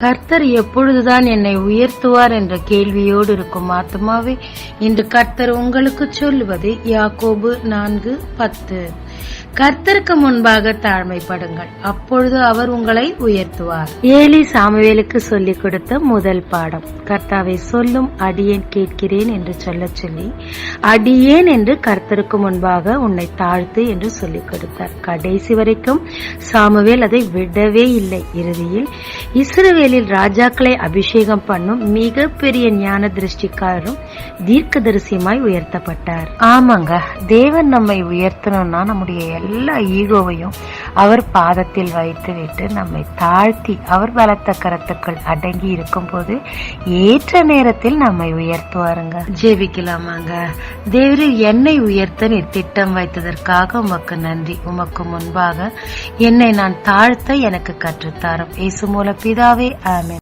கர்த்தர் எப்பொழுதுதான் என்னை உயர்த்துவார் என்ற கேள்வியோடு இருக்கும் ஆத்மாவே, இன்று கர்த்தர் உங்களுக்கு சொல்லுவது யாக்கோபு 4:10. கர்த்தருக்கு முன்பாக தாழ்மைப்படுங்கள், அப்பொழுது அவர் உங்களை உயர்த்துவார். ஏலி சாமுவேலுக்கு சொல்லிக் கொடுத்த முதல் பாடம், கர்த்தாவை சொல்லும், அடியேன் கேட்கிறேன் என்று சொல்லி அடியேன் என்று கர்த்தருக்கு முன்பாக உன்னை தாழ்த்து என்று சொல்லிக் கொடுத்தார். கடைசி வரைக்கும் சாமுவேல் அதை விடவே இல்லை. இறுதியில் இஸ்ரவேலில் ராஜாக்களை அபிஷேகம் பண்ணும் மிக பெரிய ஞான திருஷ்டிக்காரரும் தீர்க்கதரிசியுமாய் உயர்த்தப்பட்டார். ஆமாங்க, தேவன் நம்மை உயர்த்தணும்னா நம்முடைய எல்லா ஈகோவையும் அவர் பாதத்தில் வைத்து விட்டு நம்மை தாழ்த்தி அவர் பலத்த கரத்துக்கள் அடங்கி இருக்கும் போது ஏற்ற நேரத்தில் நம்மை உயர்த்துவாருங்க. ஜெபிக்கலாமாங்க. தேவரீர் என்னை உயர்த்த நீர் திட்டம் வைத்ததற்காக உமக்கு நன்றி. உமக்கு முன்பாக என்னை நான் தாழ்த்த எனக்கு கற்றுத்தாரும். இயேசு மூல பிதாவே, ஆமென்.